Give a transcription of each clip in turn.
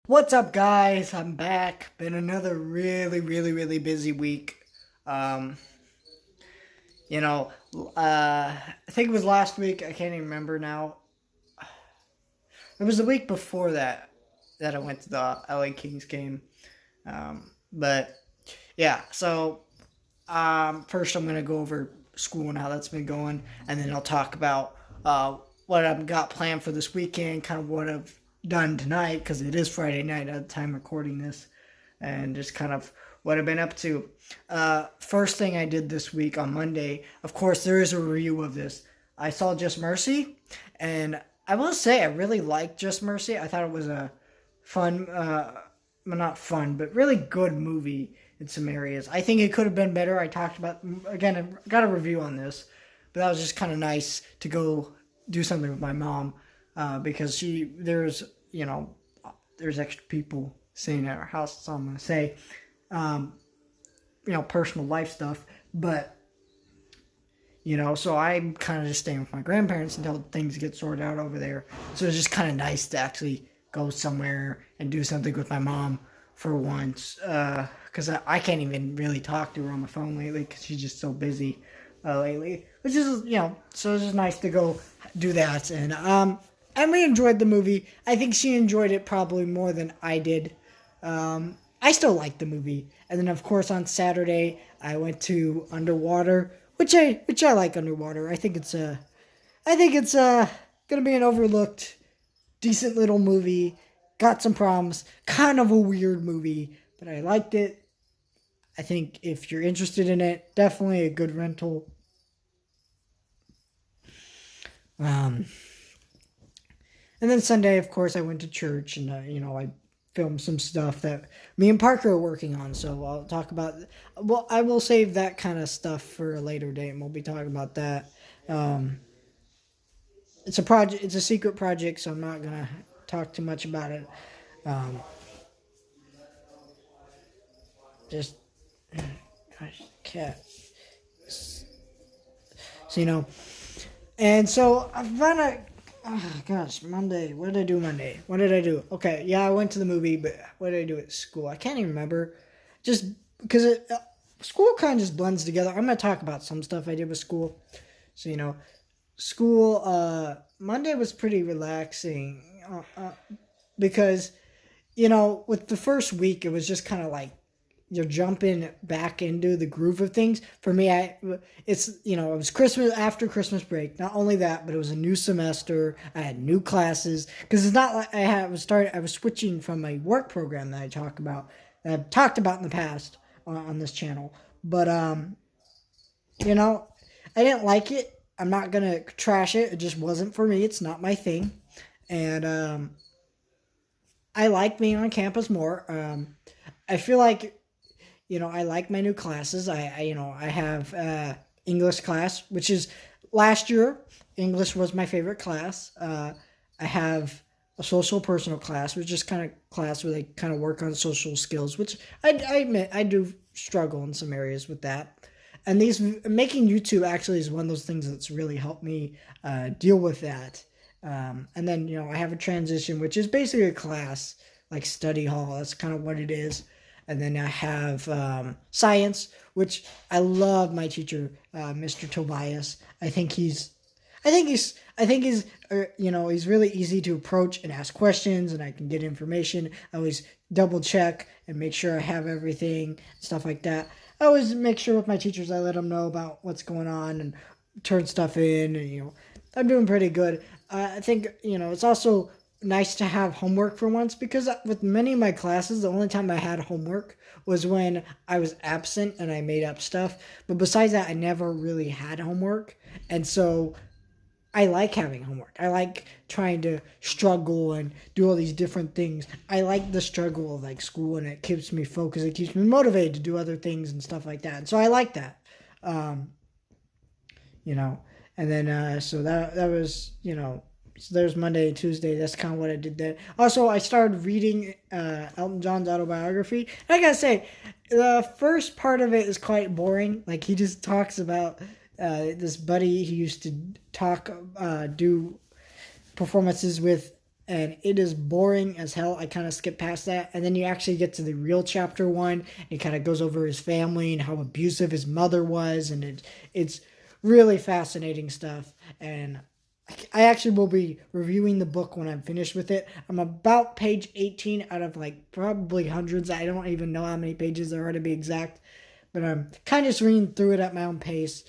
What's up, guys? I'm back. Been another really busy week. Um, you know, I think it was last week. I can't even remember now. It was the week before that I went to the LA Kings game. But yeah, so first I'm gonna go over school and how that's been going, and then I'll talk about what I've got planned for this weekend, kind of what I've done tonight because it is Friday night at the time recording this, and just kind of what I've been up to. First thing I did this week on Monday, of course, there is a review of this. I saw Just Mercy, and I will say I really liked Just Mercy. I thought it was a fun, well, not fun, but really good movie in some areas. I think it could have been better. I talked about, again, I got a review on this, but that was just kind of nice to go do something with my mom because there's extra people staying at our house, so I'm going to say, um, personal life stuff, but so I'm kind of just staying with my grandparents until things get sorted out over there. So it's just kind of nice to actually go somewhere and do something with my mom for once. Because I can't even really talk to her on the phone lately because she's just so busy lately. Which is, so it's just nice to go do that. And we enjoyed the movie. I think she enjoyed it probably more than I did. I still like the movie. And then, of course, on Saturday, I went to Underwater, which I like Underwater. I think it's gonna be an overlooked, decent little movie. Got some problems. Kind of a weird movie, but I liked it. I think if you're interested in it, definitely a good rental. Um, and then Sunday, of course, I went to church and I filmed some stuff that me and Parker are working on. So I'll talk about. Well, I will save that kind of stuff for a later date, and we'll be talking about that. Um, it's a project. It's a secret project, so I'm not gonna talk too much about it. Um, just gosh, cat. So and so I found out. Oh, gosh, Monday. What did I do Monday? What did I do? Okay, yeah, I went to the movie, but what did I do at school? I can't even remember. Just because school kind of just blends together. I'm gonna talk about some stuff I did with school. So school. Monday was pretty relaxing because with the first week, it was just kind of like you're jumping back into the groove of things. For me, it was Christmas after Christmas break. Not only that, but it was a new semester. I had new classes because it's not like I was switching from a work program that I've talked about in the past on this channel. But I didn't like it. I'm not gonna trash it. It just wasn't for me. It's not my thing, and I like being on campus more. I feel like I like my new classes. I have English class, which is last year. English was my favorite class. I have a social personal class, which is kind of class where they kind of work on social skills, which I admit I do struggle in some areas with that. And these making YouTube actually is one of those things that's really helped me deal with that. And then I have a transition, which is basically a class like study hall. That's kind of what it is. And then I have science, which I love my teacher, Mr. Tobias. He's really easy to approach and ask questions, and I can get information. I always double check and make sure I have everything, stuff like that. I always make sure with my teachers I let them know about what's going on and turn stuff in, and I'm doing pretty good. I think it's also nice to have homework for once because with many of my classes, the only time I had homework was when I was absent and I made up stuff. But besides that, I never really had homework. And so I like having homework. I like trying to struggle and do all these different things. I like the struggle of like school, and it keeps me focused. It keeps me motivated to do other things and stuff like that. And so I like that. Um, you know, and then so that was so there's Monday and Tuesday. That's kind of what I did there. Also, I started reading Elton John's autobiography. And I gotta say, the first part of it is quite boring. Like he just talks about this buddy he used to do performances with and it is boring as hell. I kind of skip past that, and then you actually get to the real chapter 1. It kind of goes over his family and how abusive his mother was, and it's really fascinating stuff. And I actually will be reviewing the book when I'm finished with it. I'm about page 18 out of like probably hundreds. I don't even know how many pages there are to be exact, but I'm kind of just reading through it at my own pace.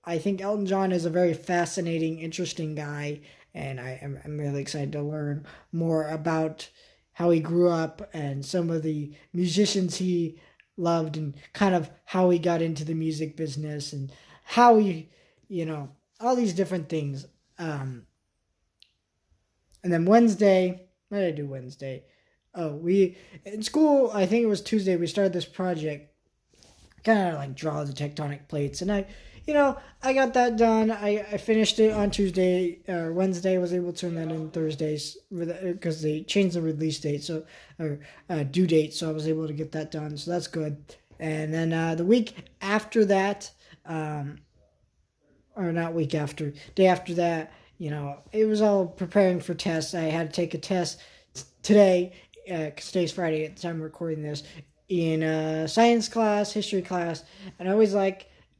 I think Elton John is a very fascinating, interesting guy, and I'm really excited to learn more about how he grew up and some of the musicians he loved and kind of how he got into the music business and how he, all these different things. And then Wednesday, what did I do Wednesday? Oh, we, in school, I think it was Tuesday, we started this project, kind of like draw the tectonic plates. And I got that done. I finished it on Tuesday or Wednesday. Was able to turn that in Thursdays because they changed the release date, or due date. So I was able to get that done. So that's good. And then the week after that, or not week after, day after that, it was all preparing for tests. I had to take a test today, because today's Friday at the time of recording this, in science class, history class, and I always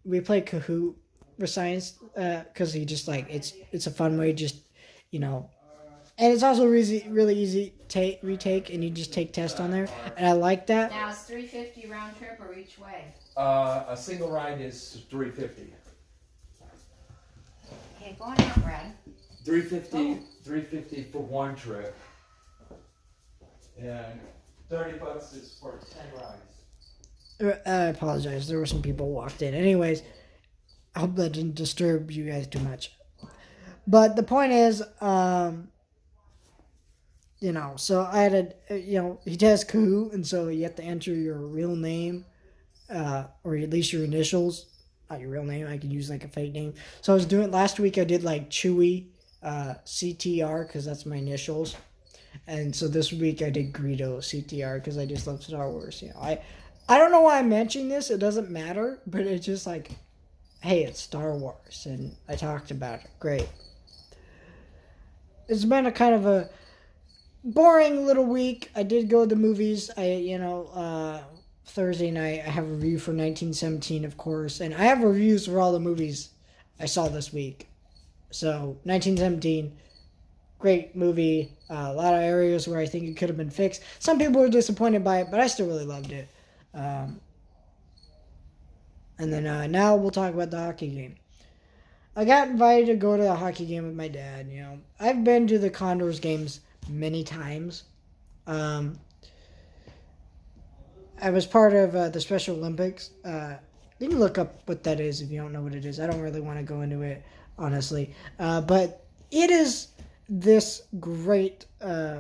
we play Kahoot for science, because he just it's a fun way, just, and it's also really easy to retake, and you just take tests on there, and I like that. Now it's $350 round trip or each way? A single ride is $350. Okay, go on out, Brad. $350 for one trip, and $30 is for 10 rides. I apologize. There were some people walked in. Anyways, I hope that didn't disturb you guys too much. But the point is, so I had he does Kahoot, and so you have to enter your real name, or at least your initials, not your real name. I could use a fake name. So I was doing, last week I did Chewie, CTR, because that's my initials. And so this week I did Greedo, CTR, because I just love Star Wars. I don't know why I'm mentioning this. It doesn't matter, but it's just hey, it's Star Wars, and I talked about it. Great. It's been a kind of a boring little week. I did go to the movies. Thursday night I have a review for 1917, of course, and I have reviews for all the movies I saw this week. So 1917, great movie. A lot of areas where I think it could have been fixed. Some people were disappointed by it, but I still really loved it. And then now we'll talk about the hockey game. I got invited to go to a hockey game with my dad. I've been to the Condors games many times. I was part of the Special Olympics. You can look up what that is if you don't know what it is. I don't really want to go into it, honestly. But it is this great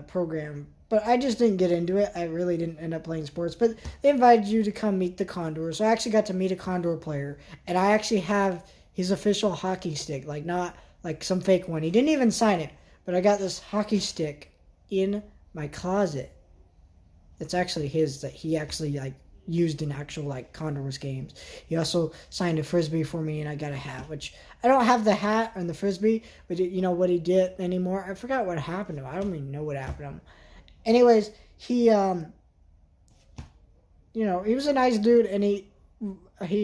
program. But I just didn't get into it. I really didn't end up playing sports. But they invited you to come meet the Condors. So I actually got to meet a Condor player. And I actually have his official hockey stick. Not some fake one. He didn't even sign it. But I got this hockey stick in my closet. It's actually his, that he actually used in actual Condors games. He also signed a Frisbee for me, and I got a hat, which I don't have the hat and the Frisbee, but what he did anymore. I forgot what happened to him. I don't even know what happened to him. Anyways, he he was a nice dude, and he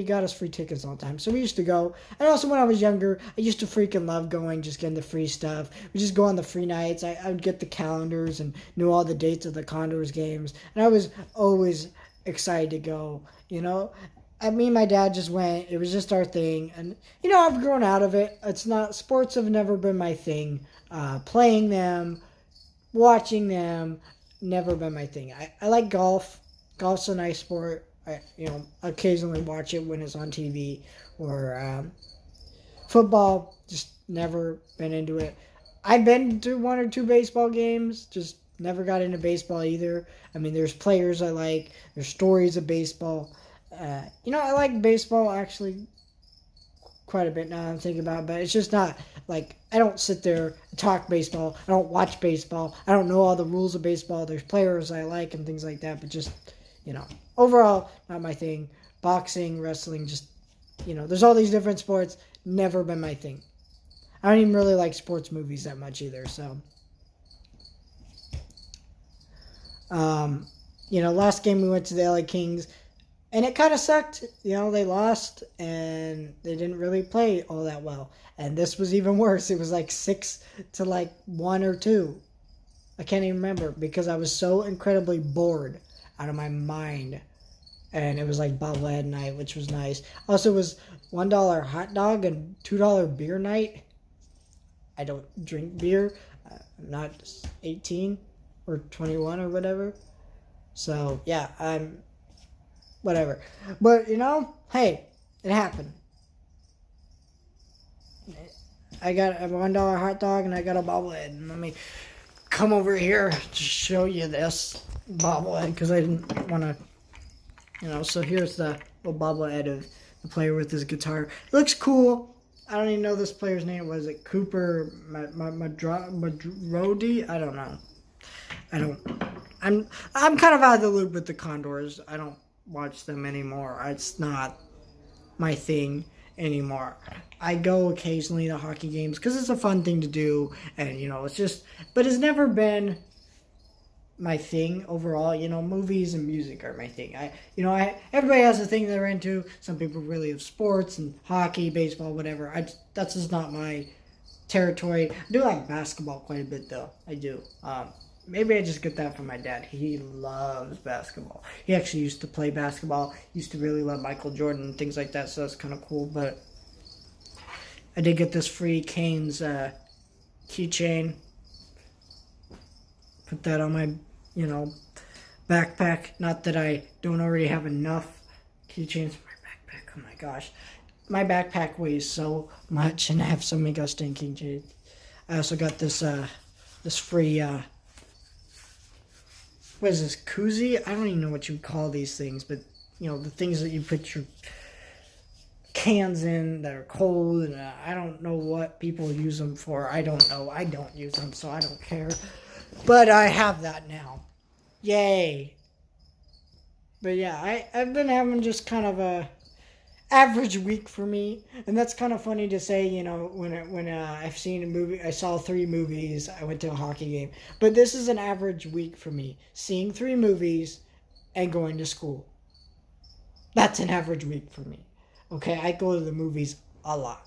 got us free tickets all the time. So we used to go. And also when I was younger, I used to freaking love going, just getting the free stuff. We just go on the free nights. I would get the calendars and knew all the dates of the Condors games. And I was always excited to go, Me and my dad just went. It was just our thing. And, I've grown out of it. Sports have never been my thing. Playing them, watching them, never been my thing. I like golf. Golf's a nice sport. I occasionally watch it when it's on TV, or football, just never been into it. I've been to one or two baseball games, just never got into baseball either. There's players I like, there's stories of baseball. I like baseball actually quite a bit now I'm thinking about it, but it's just not, I don't sit there and talk baseball. I don't watch baseball. I don't know all the rules of baseball. There's players I like and things like that, but just, overall, not my thing. Boxing, wrestling, just, there's all these different sports. Never been my thing. I don't even really like sports movies that much either, so. Last game we went to the LA Kings, and it kind of sucked. They lost, and they didn't really play all that well. And this was even worse. It was like 6-1 or 2. I can't even remember because I was so incredibly bored out of my mind. And it was like bobblehead night, which was nice. Also, it was $1 hot dog and $2 beer night. I don't drink beer. I'm not 18 or 21 or whatever. So, yeah, I'm whatever. But, hey, it happened. I got a $1 hot dog and I got a bobblehead. And let me come over here to show you this bobblehead because I didn't want to. So here's the little bobblehead of the player with his guitar. It looks cool. I don't even know this player's name. Was it Cooper Madrodi? I don't know. I'm kind of out of the loop with the Condors. I don't watch them anymore. It's not my thing anymore. I go occasionally to hockey games because it's a fun thing to do, and it's just. But it's never been my thing overall. Movies and music are my thing. Everybody has a thing they're into. Some people really have sports and hockey, baseball, whatever. That's just not my territory. I do like basketball quite a bit though. I do. Maybe I just get that from my dad. He loves basketball. He actually used to play basketball. He used to really love Michael Jordan and things like that. So that's kind of cool. But I did get this free Canes keychain. Put that on my, backpack. Not that I don't already have enough keychains for my backpack. Oh my gosh. My backpack weighs so much and I have so many goddamn keychains. I also got this free, what is this, koozie? I don't even know what you would call these things, but, the things that you put your cans in that are cold, and I don't know what people use them for. I don't know. I don't use them, so I don't care. But I have that now. Yay. But yeah, I've been having just kind of a average week for me. And that's kind of funny to say, when I've seen a movie, I saw 3 movies, I went to a hockey game. But this is an average week for me. Seeing 3 movies and going to school. That's an average week for me. Okay, I go to the movies a lot.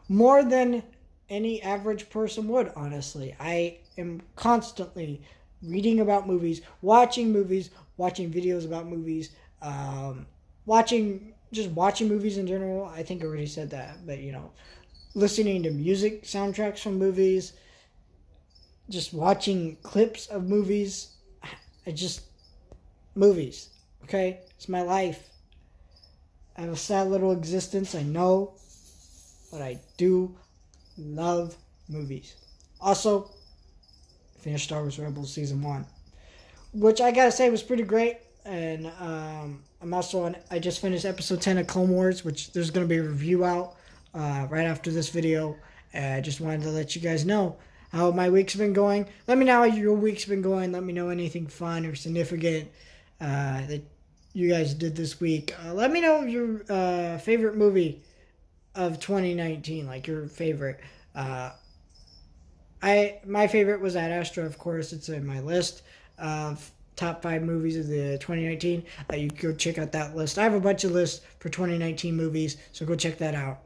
More than any average person would, honestly. I am constantly reading about movies, watching videos about movies, watching movies in general. I think I already said that, but listening to music soundtracks from movies, just watching clips of movies. Movies, okay? It's my life. I have a sad little existence, I know, but I do love movies. Also, finished Star Wars Rebels Season 1, which I gotta say was pretty great. And I just finished episode 10 of Clone Wars, which there's going to be a review out right after this video. I just wanted to let you guys know how my week's been going. Let me know how your week's been going. Let me know anything fun or significant that you guys did this week. Let me know your favorite movie of 2019, like your favorite. My favorite was Ad Astra, of course. It's in my list of top 5 movies of the 2019. You can go check out that list. I have a bunch of lists for 2019 movies, so go check that out.